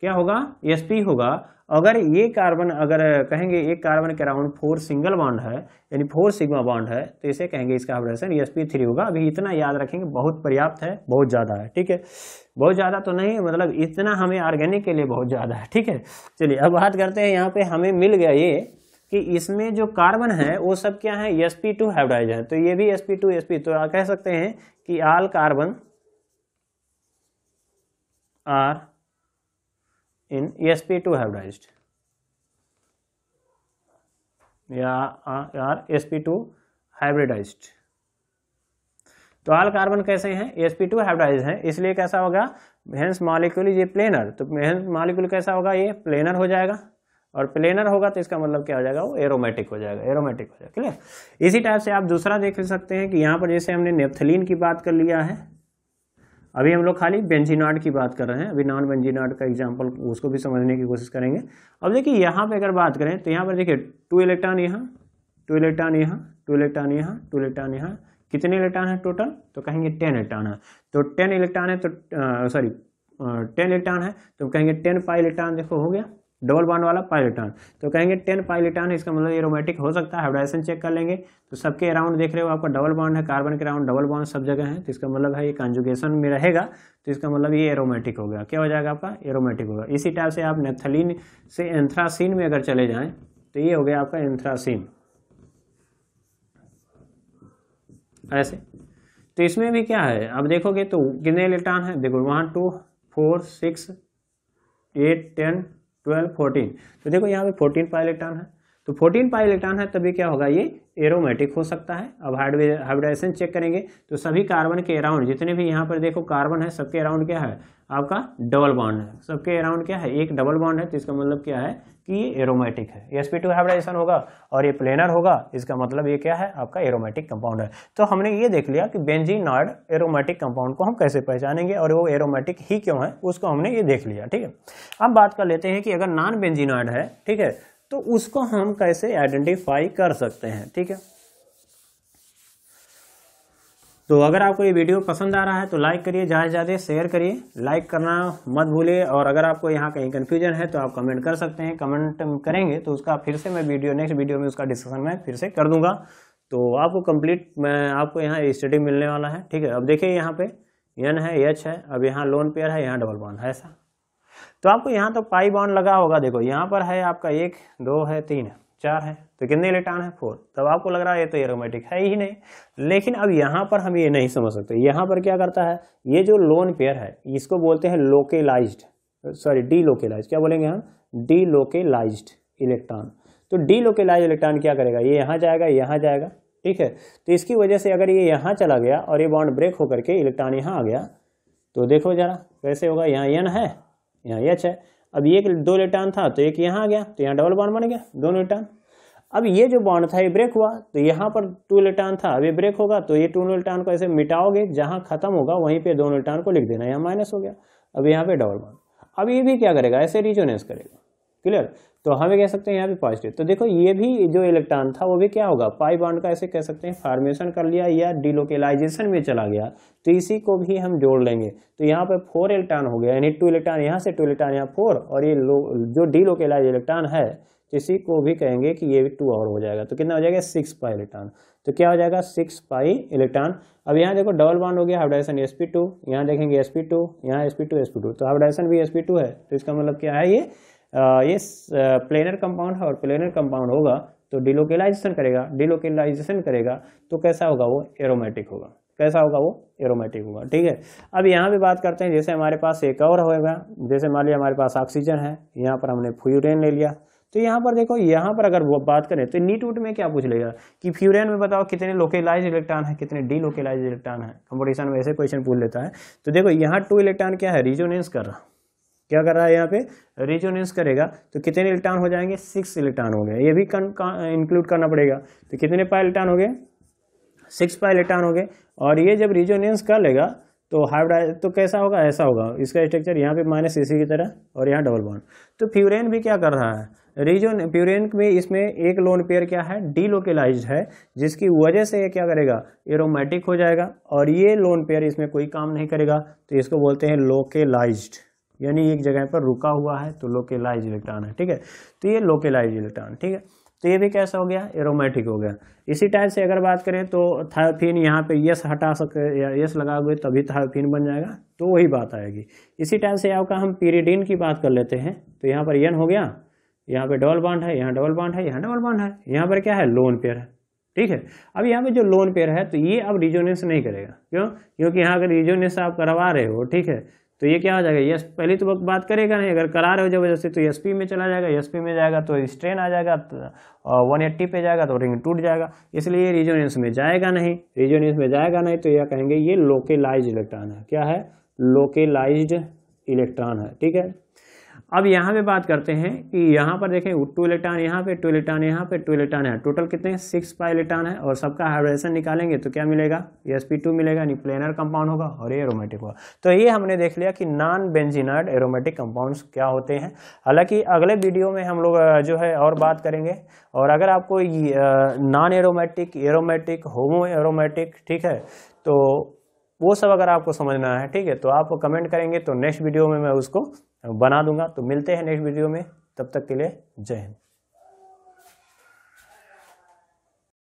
A: क्या होगा, sp होगा। अगर ये कार्बन, अगर कहेंगे एक कार्बन के अराउंड 4 सिंगल बॉन्ड है, यानी 4 सिग्मा बॉन्ड है, तो इसे कहेंगे इसका हाइब्रिडाइजेशन sp3 होगा। अभी इतना याद रखेंगे, बहुत पर्याप्त है, बहुत ज़्यादा है, ठीक है, बहुत ज़्यादा तो नहीं, मतलब इतना हमें ऑर्गेनिक के लिए बहुत ज़्यादा है, ठीक है। चलिए अब बात करते हैं, यहाँ पे हमें मिल गया ये कि इसमें जो कार्बन है वो सब क्या है, sp2 हाइब्रिडाइज है। तो ये भी sp2 तो आप कह सकते हैं कि all carbon are in sp2 hybridised या आर sp2 हाइब्रिडाइज्ड। तो ऑल कार्बन कैसे हैं, sp2 हाइब्रिडाइज्ड हैं, इसलिए कैसा होगा, हेंस मॉलिक्यूल ये प्लेनर, तो हेंस मॉलिक्यूल कैसा होगा, ये प्लेनर हो जाएगा, और प्लेनर होगा तो इसका मतलब क्या हो जाएगा, वो एरोमेटिक हो जाएगा, एरोमेटिक हो जाएगा, क्लियर। इसी टाइप से आप दूसरा देख सकते हैं कि यहाँ पर जैसे हमने नेफ्थलीन की बात कर लिया है, अभी हम लोग खाली बेंजीनॉइड की बात कर रहे हैं, अभी नॉन बेंजीनॉइड का एग्जांपल उसको भी समझने की कोशिश करेंगे। अब देखिए यहाँ पे अगर बात करें तो यहाँ पर देखिए 2 इलेक्ट्रॉन यहाँ, 2 इलेक्ट्रॉन यहाँ, 2 इलेक्ट्रॉन यहाँ, 2 इलेक्ट्रॉन यहाँ, कितने इलेक्ट्रॉन है टोटल, तो कहेंगे 10 इलेक्ट्रॉन है। तो 10 इलेक्ट्रॉन है तो 10 इलेक्ट्रॉन है तो कहेंगे 10 पाई इलेक्ट्रॉन, देखो हो गया डबल बॉन्ड वाला पाई इलेक्ट्रॉन, तो कहेंगे 10 पाई इलेक्ट्रॉन, इसका मतलब एरोमेटिक हो सकता है। हाइब्रिडाइजेशन चेक कर लेंगे तो सबके अराउंड देख रहे हो आपका डबल बॉन्ड है, कार्बन के अराउंड डबल बॉन्ड सब जगह है, तो इसका मतलब है ये कंजुगेशन में रहेगा, तो इसका मतलब ये एरोमेटिक हो गया। क्या हो जाएगा आपका, एरोमेटिक होगा। इसी टाइप से आप नेफ्थलीन से एंथ्रासीन में अगर चले जाएं तो ये हो गया आपका एंथ्रासीन, ऐसे। तो इसमें भी क्या है, अब देखोगे तो कितने इलेक्ट्रॉन है, देखो 1 2 4 6 8 10 12 14, तो देखो यहाँ पे 14 पाई इलेक्ट्रॉन है, तो 14 पाई इलेक्ट्रॉन है तभी क्या होगा, ये एरोमेटिक हो सकता है। अब हाइब्रिडाइजेशन चेक करेंगे तो सभी कार्बन के अराउंड जितने भी यहाँ पर देखो कार्बन है, सबके अराउंड क्या है आपका डबल बॉन्ड है, सबके अराउंड क्या है एक डबल बॉन्ड है, तो इसका मतलब क्या है कि ये एरोमेटिक है, sp2 हाइब्रिडाइजेशन होगा और ये प्लेनर होगा, इसका मतलब ये क्या है आपका एरोमेटिक कंपाउंड है। तो हमने ये देख लिया कि बेंजीनॉइड एरोमेटिक कंपाउंड को हम कैसे पहचानेंगे और वो एरोमेटिक ही क्यों है, उसको हमने ये देख लिया, ठीक है। अब बात कर लेते हैं कि अगर नॉन बेंजीनॉइड है, ठीक है, तो उसको हम कैसे आइडेंटिफाई कर सकते हैं, ठीक है। तो अगर आपको ये वीडियो पसंद आ रहा है तो लाइक करिए, ज़्यादा से ज़्यादा शेयर करिए, लाइक करना मत भूलिए, और अगर आपको यहाँ कहीं कन्फ्यूजन है तो आप कमेंट कर सकते हैं, कमेंट करेंगे तो उसका फिर से मैं नेक्स्ट वीडियो में उसका डिस्कशन मैं फिर से कर दूंगा, तो आपको कंप्लीट मैं आपको यहाँ स्टडी मिलने वाला है, ठीक है। अब देखिए यहाँ पे N है, H है, अब यहाँ लोन पेयर है, यहाँ डबल बॉन्ड है, ऐसा। तो आपको यहाँ तो पाई बॉन्ड लगा होगा, देखो यहाँ पर है आपका 1 2 है 3 है 4 है, तो कितने इलेक्ट्रॉन है 4, तब आपको लग रहा है ये तो एरोमेटिक है ही नहीं। लेकिन अब यहाँ पर हम ये नहीं समझ सकते, यहाँ पर क्या करता है, ये जो लोन पेयर है इसको बोलते हैं लोकेलाइज्ड, सॉरी डीलोकेलाइज्ड, क्या बोलेंगे हम, डीलोकेलाइज्ड इलेक्ट्रॉन। तो डीलोकेलाइज्ड इलेक्ट्रॉन क्या करेगा, ये यहाँ जाएगा, यहाँ जाएगा, ठीक है। तो इसकी वजह से अगर ये यहाँ चला गया और ये बॉन्ड ब्रेक होकर के इलेक्ट्रॉन यहाँ आ गया, तो देखो जरा कैसे होगा, यहाँ N है, यहाँ H है, अब ये 2 इलेक्ट्रॉन था तो एक यहाँ आ गया, तो यहाँ डबल बॉन्ड बन गया, दोनों इलेक्ट्रॉन। अब ये जो बॉन्ड था ये ब्रेक हुआ, तो यहाँ पर 2 इलेक्ट्रॉन था, अब ये ब्रेक होगा, तो ये 2 इलेक्ट्रॉन को ऐसे मिटाओगे, जहाँ खत्म होगा वहीं पे दोनों इलेक्ट्रॉन को लिख देना, यहाँ माइनस हो गया, अब यहाँ पे डबल बॉन्ड। अब ये भी क्या करेगा, ऐसे रिजोनेंस करेगा, क्लियर। तो हमें कह सकते हैं यहाँ पे पॉजिटिव, तो देखो ये भी जो इलेक्ट्रॉन था वो भी क्या होगा, पाई बॉन्ड का ऐसे कह सकते हैं फॉर्मेशन कर लिया या डिलोकेलाइजेशन में चला गया, तो इसी को भी हम जोड़ लेंगे। तो यहाँ पे 4 इलेक्ट्रॉन हो गया, यानी 2 इलेक्ट्रॉन यहाँ से 2 इलेक्ट्रॉन यहाँ 4, और ये जो डिलोकेलाइज इलेक्ट्रॉन है इसी को भी कहेंगे कि ये भी 2 और हो जाएगा, तो कितना हो जाएगा 6 पाई इलेक्ट्रॉन। तो क्या हो जाएगा 6 पाई इलेक्ट्रॉन। अब यहाँ देखो डबल बॉन्ड हो गया, हाइब्रिडाइजेशन sp2, यहाँ देखेंगे sp2, यहाँ sp2 तो हाइब्रिडाइजेशन भी sp2 है, तो इसका मतलब क्या है, ये प्लेनर कंपाउंड है, और प्लेनर कंपाउंड होगा तो डिलोकेलाइजेशन करेगा, डिलोकेलाइजेशन करेगा तो कैसा होगा, वो एरोमेटिक होगा। कैसा होगा, वो एरोमेटिक होगा। ठीक है, अब यहाँ पे बात करते हैं, जैसे हमारे पास एक और होगा, जैसे मान लिया हमारे पास ऑक्सीजन है, यहाँ पर हमने फ्यूरेन ले लिया, तो यहाँ पर देखो, यहाँ पर अगर वो बात करें तो नीट वुड में क्या पूछ लेगा कि फ्यूरेन में बताओ कितने लोकेलाइज इलेक्ट्रॉन है, कितने डी लोकेलाइज इलेक्ट्रॉन है। कंपटीशन में ऐसे क्वेश्चन पूछ लेता है। तो देखो यहाँ 2 इलेक्ट्रॉन क्या है, रिजोनेंस कर रहा, क्या कर रहा है यहाँ पे, रिजोनेंस करेगा, तो कितने इलेक्ट्रॉन हो जाएंगे, 6 इलेक्ट्रॉन हो गए, ये भी इंक्लूड करना पड़ेगा। तो कितने पाई इलेक्ट्रॉन हो गए, 6 पाई इलेक्ट्रॉन हो गए। और ये जब रिजोनेंस कर लेगा तो हाइब्रिड तो कैसा होगा, ऐसा होगा इसका स्ट्रक्चर, यहाँ पे माइनस इसी की तरह और यहाँ डबल बॉन्ड। तो फ्यूरेन भी क्या कर रहा है, फ्यूरेन में इसमें एक लोन पेयर क्या है, डीलोकेलाइज्ड है, जिसकी वजह से ये क्या करेगा, एरोमेटिक हो जाएगा, और ये लोन पेयर इसमें कोई काम नहीं करेगा, तो इसको बोलते हैं लोकेलाइज्ड, यानी एक जगह पर रुका हुआ है तो लोकेलाइज इलेक्ट्रॉन है। ठीक है, तो ये लोकेलाइज इलेक्ट्रॉन, ठीक है, तो ये भी कैसा हो गया, एरोमेटिक हो गया। इसी टाइप से अगर बात करें तो थायोफिन, यहाँ पे यस हटा सके या यस लगा हुए तभी थायोफिन बन जाएगा, तो वही बात आएगी। इसी टाइप से आपका हम पीरिडीन की बात कर लेते हैं, तो यहाँ पर एन हो गया, यहाँ पे डबल बॉन्ड है, यहाँ डबल बॉन्ड है, यहाँ डबल बॉन्ड है, यहाँ पर क्या है, लोन पेयर है। ठीक है, अब यहाँ पे जो लोन पेयर है तो ये अब रिजोनेंस नहीं करेगा, क्यों, क्योंकि यहाँ अगर रिजोनेंस आप करवा रहे हो, ठीक है, तो ये क्या हो जाएगा, यस पहली तो बात करेगा नहीं, अगर करा रहे हो जबरदस्ती तो एसपी में चला जाएगा, एसपी में जाएगा तो स्ट्रेन आ जाएगा, 180 पे जाएगा तो रिंग टूट जाएगा, इसलिए ये रिजोनेंस में जाएगा नहीं, रिजोनेंस में जाएगा नहीं, तो यह कहेंगे ये लोकेलाइज इलेक्ट्रॉन है। क्या है, लोकेलाइज्ड इलेक्ट्रॉन है। ठीक है, अब यहाँ पे बात करते हैं कि यहाँ पर देखें 2 इलेक्ट्रॉन यहाँ पे, 2 इलेक्ट्रॉन यहाँ पे, 2 इलेक्ट्रॉन है, टोटल कितने 6 पाई इलेक्ट्रॉन है, और सबका हाइब्रिडेशन निकालेंगे तो क्या मिलेगा, sp2 मिलेगा, यानी प्लेनर कंपाउंड होगा और ये एरोमेटिक होगा। तो ये हमने देख लिया कि नॉन बेंजीनॉइड एरोमेटिक कंपाउंड्स क्या होते हैं। हालांकि अगले वीडियो में हम लोग जो है और बात करेंगे, और अगर आपको नॉन एरोमेटिक, एरोमेटिक, होमो एरोमेटिक, ठीक है, तो वो सब अगर आपको समझना है, ठीक है, तो आप कमेंट करेंगे तो नेक्स्ट वीडियो में मैं उसको बना दूंगा। तो मिलते हैं नेक्स्ट वीडियो में, तब तक के लिए जय हिंद।